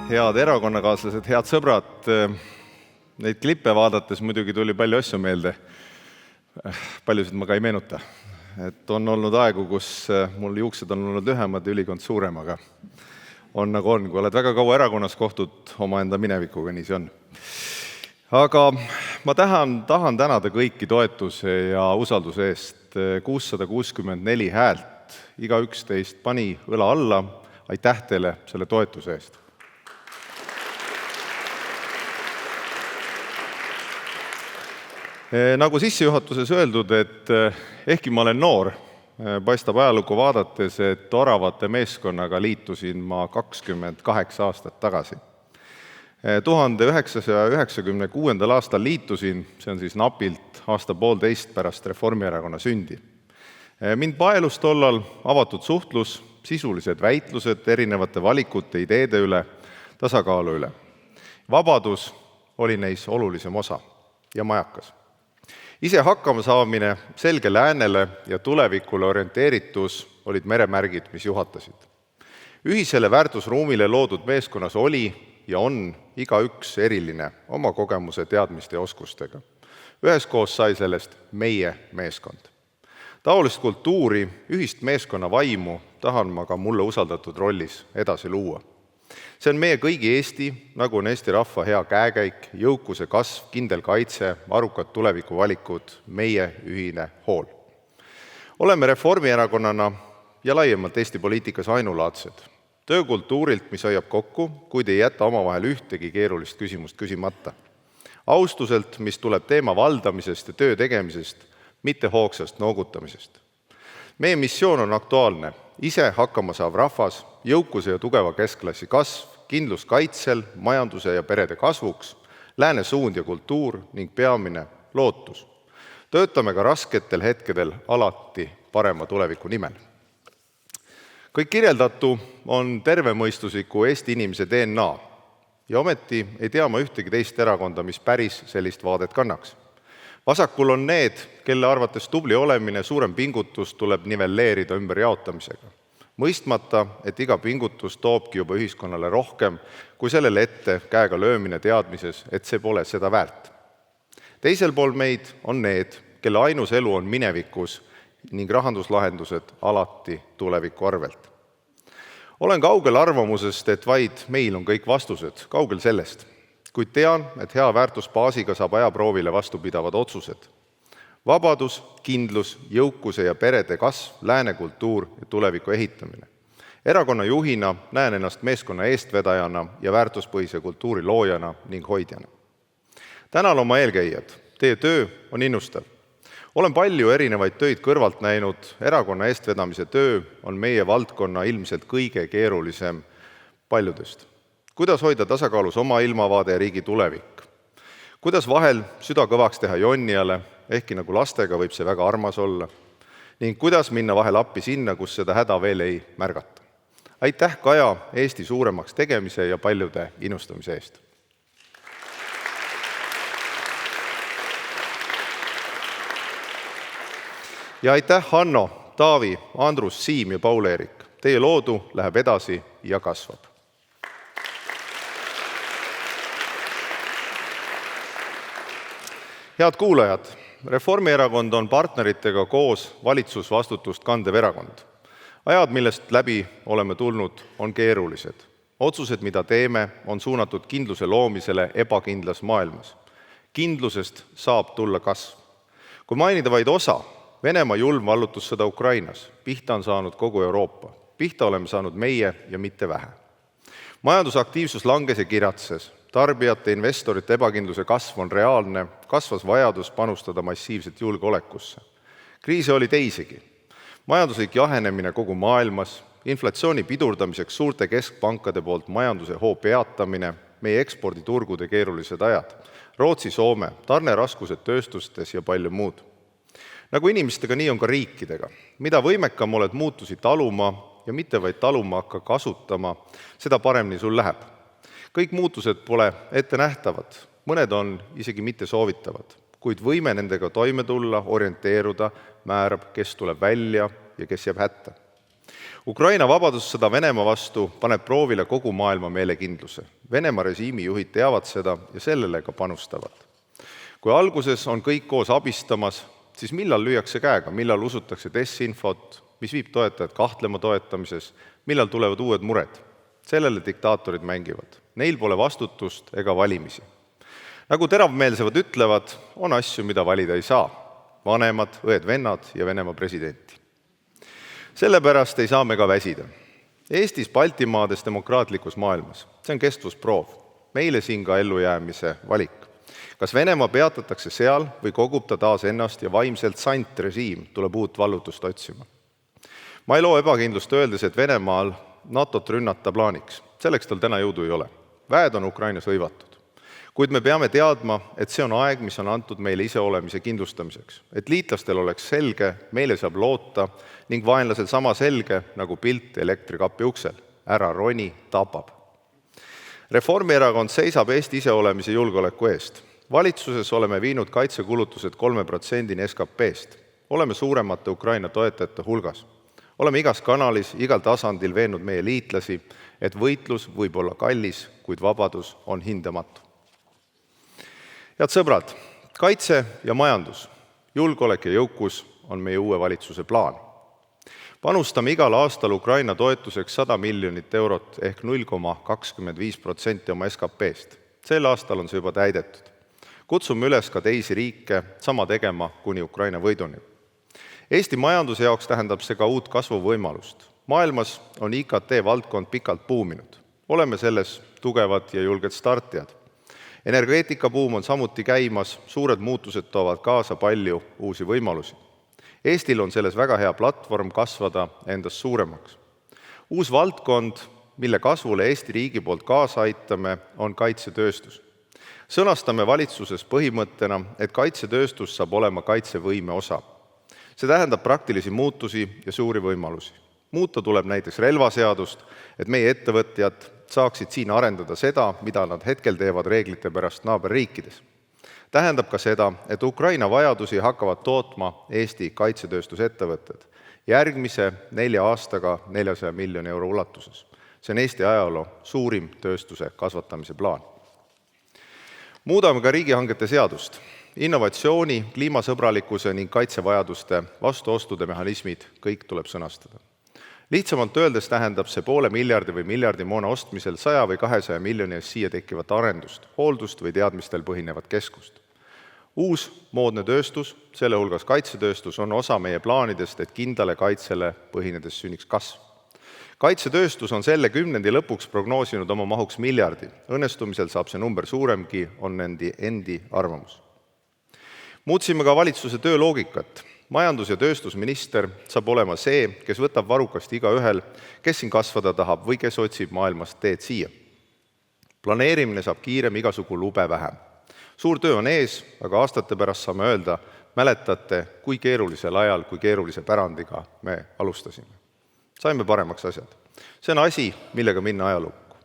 Head erakonnakaaslased, head sõbrad, neid klippe vaadates muidugi tuli palju asju meelde. Paljusid ma ka ei meenuta. On olnud aegu, kus mul juuksed on olnud lühemad ja ülikond suurem, aga on nagu on. Kui oled väga kaua erakonnas, kohtud omaenda minevikuga, nii see on. Aga ma tahan tänada kõiki toetuse ja usalduse eest. 664 häält, igaüks teist pani õla alla. Aitäh teile selle toetuse eest. Nagu sissejuhatuses öeldud, et ehkki ma olen noor, paistab ajalukku vaadates, et oravate meeskonnaga liitusin ma 28 aastat tagasi. 1996. aastal liitusin, see on siis napilt aasta-poolteist pärast Reformierakonna sündi. Mind paelus tollal avatud suhtlus, sisulised väitlused erinevate valikute, ideede üle, tasakaalu üle. Vabadus oli neis olulisem osa ja majakas. Ise hakkama saamine, selge läänele ja tulevikule orienteeritus olid meremärgid, mis juhatasid. Ühisele väärtusruumile loodud meeskonnas oli ja on igaüks eriline oma kogemuse, teadmiste ja oskustega. Üheskoos sai sellest meie meeskond. Taolist kultuuri, ühist meeskonna vaimu tahan ma ka mulle usaldatud rollis edasi luua. See on meie kõigi Eesti, nagu on Eesti rahva hea käekäik, jõukuse kasv, kindel kaitse, arukad tulevikuvalikud, meie ühine hool. Oleme Reformierakonnana ja laiemalt Eesti poliitikas ainulaadsed. Töökultuurilt, mis hoiab kokku, kuid ei jäta omavahel ühtegi keerulist küsimust küsimata. Austuselt, mis tuleb teema valdamisest ja töö tegemisest, mitte hoogsast noogutamisest. Meie missioon on aktuaalne. Ise hakkama saav rahvas, jõukuse ja tugeva keskklassi kasv, kindlus kaitsel, majanduse ja perede kasvuks, lääne suund ja kultuur ning peamine lootus. Töötame ka rasketel hetkedel alati parema tuleviku nimel. Kõik kirjeldatu on tervemõistusliku Eesti inimese DNA ja ometi ei tea ma ühtegi teist erakonda, mis päris sellist vaadet kannaks. Vasakul on need, kelle arvates tubli olemine, suurem pingutus tuleb nivelleerida ümberjaotamisega. Mõistmata, et iga pingutus toobki juba ühiskonnale rohkem, kui sellele ette käega löömine teadmises, et see pole seda väärt. Teisel pool meid on need, kelle ainus elu on minevikus ning rahanduslahendused alati tuleviku arvelt. Olen kaugel arvamusest, et vaid meil on kõik vastused, kaugel sellest. Kuid tean, et hea väärtusbaasiga saab ajaproovile vastupidavad otsused. Vabadus, kindlus, jõukuse ja perede kasv, lääne kultuur ja tuleviku ehitamine. Erakonna juhina näen ennast meeskonna eestvedajana ja väärtuspõhise kultuuri loojana ning hoidjana. Tänan oma eelkäijad. Teie töö on innustav. Olen palju erinevaid töid kõrvalt näinud. Erakonna eestvedamise töö on meie valdkonna ilmselt kõige keerulisem paljudest. Kuidas hoida tasakaalus oma ilmavaade ja riigi tulevik? Kuidas vahel süda kõvaks teha jonnijale, ehkki nagu lastega võib see väga armas olla? Ning kuidas minna vahel appi sinna, kus seda häda veel ei märgata? Aitäh Kaja Eesti suuremaks tegemise ja paljude innustamise eest. Ja aitäh Hanno, Taavi, Andrus, Siim ja Paul-Eerik. Teie loodu läheb edasi ja kasvab. Head kuulajad, Reformierakond on partneritega koos valitsusvastutust kandev erakond. Ajad, millest läbi oleme tulnud, on keerulised. Otsused, mida teeme, on suunatud kindluse loomisele ebakindlas maailmas. Kindlusest saab tulla kasv. Kui mainida vaid osa, Venemaa julm vallutussõda Ukrainas, pihta on saanud kogu Euroopa. Pihta oleme saanud meie ja mitte vähe. Majandusaktiivsus langes ja kiratses. Tarbijate, investorite ebakindluse kasv on reaalne, kasvas vajadus panustada massiivselt julgeolekusse. Kriise oli teisigi. Majanduslik jahenemine kogu maailmas, inflatsiooni pidurdamiseks suurte keskpankade poolt majanduse hoo peatamine, meie eksporditurgude keerulised ajad, Rootsi, Soome, tarneraskused tööstustes ja palju muud. Nagu inimestega, nii on ka riikidega. Mida võimekam oled muutusi taluma ja mitte vaid taluma hakka kasutama, seda paremini sul läheb. Kõik muutused pole ette nähtavad, mõned on isegi mitte soovitavad, kuid võime nendega toime tulla, orienteeruda, määrab, kes tuleb välja ja kes jääb hätta. Ukraina vabadussõda Venemaa vastu paneb proovile kogu maailma meelekindluse. Venemaa režiimi juhid teavad seda ja sellele ka panustavad. Kui alguses on kõik koos abistamas, siis millal lüüakse käega, millal usutakse desinfot, mis viib toetajad kahtlema toetamises, millal tulevad uued mured? Sellele diktaatorid mängivad. Neil pole vastutust ega valimisi. Nagu teravmeelsevad ütlevad, on asju, mida valida ei saa. Vanemad, õed-vennad ja Venemaa presidenti. Sellepärast ei saa me ka väsida. Eestis, Baltimaades, demokraatlikus maailmas. See on kestvusproov. Meile siin ka ellujäämise valik. Kas Venemaa peatatakse seal või kogub ta taas ennast ja vaimselt sant režiim tuleb uut vallutust otsima? Ma ei loo ebakindlust öeldes, et Venemaal NATO-t rünnata plaaniks. Selleks tal täna jõudu ei ole. Väed on Ukrainas hõivatud. Kuid me peame teadma, et see on aeg, mis on antud meile iseolemise kindlustamiseks. Et liitlastel oleks selge, meile saab loota ning vaenlasel sama selge nagu pilt elektrikapi uksel. Ära roni, tapab. Reformierakond seisab Eesti iseolemise julgeoleku eest. Valitsuses oleme viinud kaitsekulutused 3%-ni SKP-st. Oleme suuremate Ukraina toetajate hulgas. Oleme igas kanalis, igal tasandil veennud meie liitlasi, et võitlus võib olla kallis, kuid vabadus on hindamatu. Head sõbrad, kaitse ja majandus, julgeolek ja jõukus on meie uue valitsuse plaan. Panustame igal aastal Ukraina toetuseks 100 miljonit eurot ehk 0,25% oma SKP-st. Sel aastal on see juba täidetud. Kutsume üles ka teisi riike sama tegema kuni Ukraina võiduni. Eesti majanduse jaoks tähendab see ka uut kasvuvõimalust. Maailmas on IKT valdkond pikalt buuminud. Oleme selles tugevad ja julged startijad. Energeetikabuum on samuti käimas, suured muutused toovad kaasa palju uusi võimalusi. Eestil on selles väga hea platvorm kasvada endast suuremaks. Uus valdkond, mille kasvule Eesti riigi poolt kaasa aitame, on kaitsetööstus. Sõnastame valitsuses põhimõttena, et kaitsetööstus saab olema kaitsevõime osa. See tähendab praktilisi muutusi ja suuri võimalusi. Muuta tuleb näiteks relvaseadust, et meie ettevõtjad saaksid siin arendada seda, mida nad hetkel teevad reeglite pärast naaberriikides. Tähendab ka seda, et Ukraina vajadusi hakkavad tootma Eesti kaitsetööstusettevõtted järgmise 4 aastaga 400 miljoni euro ulatuses. See on Eesti ajaloo suurim tööstuse kasvatamise plaan. Muudame ka riigihangete seadust. Innovatsiooni, kliimasõbralikkuse ning kaitsevajaduste vastuostude mehhanismid kõik tuleb sõnastada. Lihtsamalt öeldes tähendab see 500 miljardi või miljardi moona ostmisel 100 või 200 miljoni eest siia tekkivat arendust, hooldust või teadmistel põhinevat keskust. Uus moodne tööstus, selle hulgas kaitsetööstus, on osa meie plaanidest, et kindlale kaitsele põhinedes sünniks kasv. Kaitsetööstus on selle kümnendi lõpuks prognoosinud oma mahuks miljardi. Õnnestumisel saab see number suuremgi, on endi arvamus. Muutsime ka valitsuse tööloogikat. Majandus- ja tööstusminister saab olema see, kes võtab varukast igaühel, kes siin kasvada tahab või kes otsib maailmast teed siia. Planeerimine saab kiirem, igasugu lube vähem. Suur töö on ees, aga aastate pärast saame öelda, mäletate, kui keerulisel ajal, kui keerulise pärandiga me alustasime. Saime paremaks asjad. See on asi, millega minna ajalukku.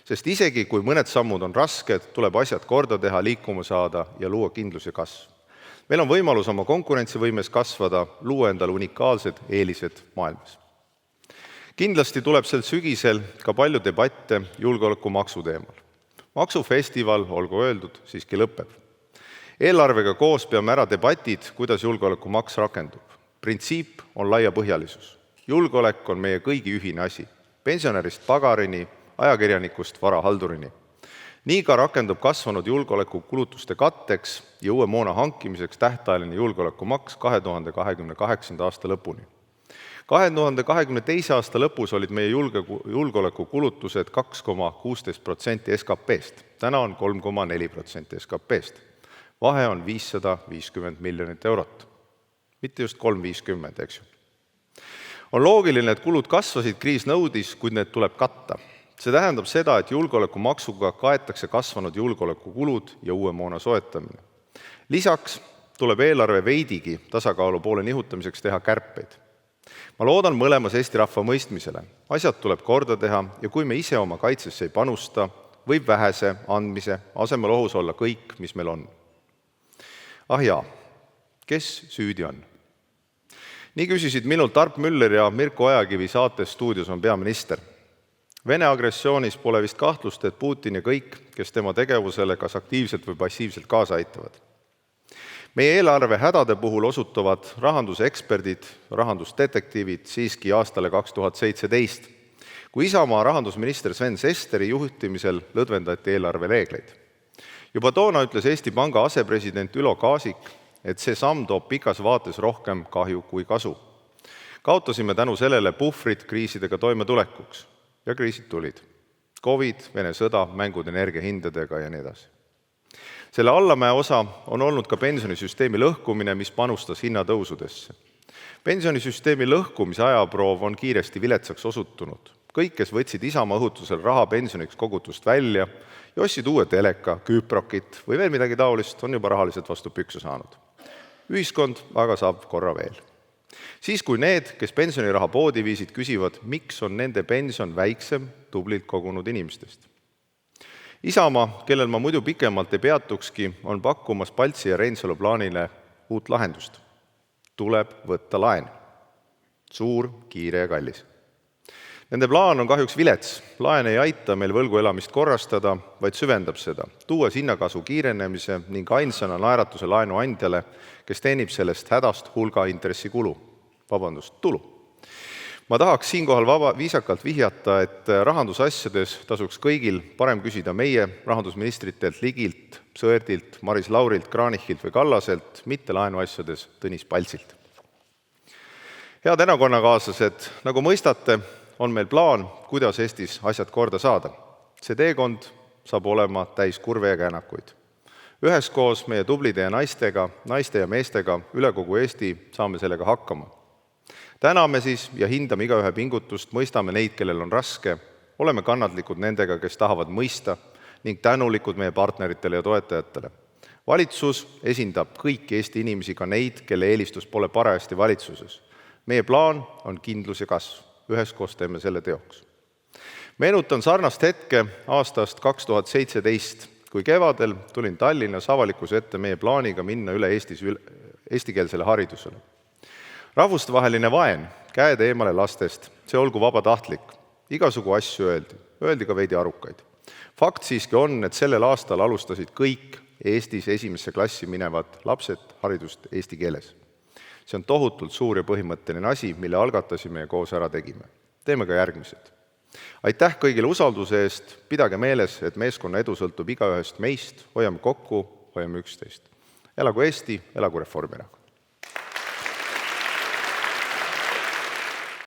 Sest isegi kui mõned sammud on rasked, tuleb asjad korda teha, liikuma saada ja luua kindlus ja kasv. Meil on võimalus oma konkurentsivõimes kasvada, luua endale unikaalsed eelised maailmas. Kindlasti tuleb sel sügisel ka palju debatte julgeolekumaksu teemal. Maksufestival, olgu öeldud, siiski lõpeb. Eelarvega koos peame ära debatid, kuidas julgeolekumaks rakendub. Printsiip on laiapõhjalisus. Julgeolek on meie kõigi ühine asi. Pensionärist pagarini, ajakirjanikust varahaldurini. Nii ka rakendub kasvanud julgeolekukulutuste katteks ja uue moona hankimiseks tähtajaline julgeolekumaks 2028. aasta lõpuni. 2022. aasta lõpus olid meie julgeolekukulutused 2,16% SKP-st. Täna on 3,4% SKP-st. Vahe on 550 miljonit eurot. Mitte just 350, eks ju. On loogiline, et kulud kasvasid, kriis nõudis, kuid need tuleb katta. See tähendab seda, et julgeolekumaksuga kaetakse kasvanud julgeolekukulud ja uue moona soetamine. Lisaks tuleb eelarve veidigi tasakaalu poole nihutamiseks teha kärpeid. Ma loodan mõlemas Eesti rahva mõistmisele. Asjad tuleb korda teha ja kui me ise oma kaitsesse ei panusta, võib vähese andmise asemel ohus olla kõik, mis meil on. Ah jaa, kes süüdi on? Nii küsisid minult Tarp Müller ja Mirko Ojakivi saates Stuudios on peaminister. Vene agressioonis pole vist kahtlust, et Putin ja kõik, kes tema tegevusele kas aktiivselt või passiivselt kaasa aitavad. Meie eelarve hädade puhul osutuvad rahanduseksperdid, rahandusdetektiivid siiski aastale 2017, kui Isamaa rahandusminister Sven Sesteri juhtimisel lõdvendati eelarvereegleid. Juba toona ütles Eesti Panga asepresident Ülo Kaasik, et see samm toob pikas vaates rohkem kahju kui kasu. Kaotasime tänu sellele puhvrid kriisidega toimetulekuks ja kriisid tulid. Covid, Vene sõda, mängud energiahindadega ja nii edasi. Selle allamäe osa on olnud ka pensionisüsteemi lõhkumine, mis panustas hinnatõusudesse. Pensionisüsteemi lõhkumise ajaproov on kiiresti viletsaks osutunud. Kõik, kes võtsid Isamaa õhutusel raha pensioniks kogutust välja ja ostsid uue teleka, küprokit või veel midagi taolist, on juba rahaliselt vastu pükse saanud. Ühiskond aga saab korra veel. Siis, kui need, kes pensioniraha poodi viisid, küsivad, miks on nende pension väiksem tublilt kogunud inimestest. Isamaa, kellel ma muidu pikemalt ei peatukski, on pakkumas Paltsi ja Reinsalu plaanile uut lahendust. Tuleb võtta laen. Suur, kiire ja kallis. Nende plaan on kahjuks vilets. Laen ei aita meil võlgu elamist korrastada, vaid süvendab seda, tuues hinnakasu kiirenemise ning ainsana naeratuse laenu andjale, kes teenib sellest hädast hulga intressikulu. Tulu. Ma tahaks siinkohal viisakalt vihjata, et rahandusasjades tasuks kõigil parem küsida meie rahandusministritelt Ligilt, Sõerdilt, Maris Laurilt, Kranichilt või Kallaselt, mitte laenuasjades Tõnis Paltsilt. Head erakonnakaaslased, nagu mõistate, on meil plaan, kuidas Eestis asjad korda saada. See teekond saab olema täis kurve ja käänakuid. Üheskoos meie tublide ja naiste ja meestega üle kogu Eesti saame sellega hakkama. Täname siis ja hindame igaühe pingutust, mõistame neid, kellel on raske, oleme kannatlikud nendega, kes tahavad mõista ning tänulikud meie partneritele ja toetajatele. Valitsus esindab kõiki Eesti inimesi, ka neid, kelle eelistus pole parajasti valitsuses. Meie plaan on kindlus ja kasv. Üheskoos teeme selle teoks. Meenutan sarnast hetke aastast 2017, kui kevadel tulin Tallinnas avalikkuse ette meie plaaniga minna üle eestikeelsele haridusele. Rahvustevaheline vaen, käed eemale lastest, see olgu vabatahtlik. Igasugu asju öeldi ka veidi arukaid. Fakt siiski on, et sellel aastal alustasid kõik Eestis esimesse klassi minevad lapsed haridust eesti keeles. See on tohutult suur ja põhimõtteline asi, mille algatasime ja koos ära tegime. Teeme ka järgmised. Aitäh kõigile usalduse eest, pidage meeles, et meeskonna edu sõltub igaühest meist, hoiame kokku, hoiame üksteist. Elagu Eesti, elagu Reformierakond.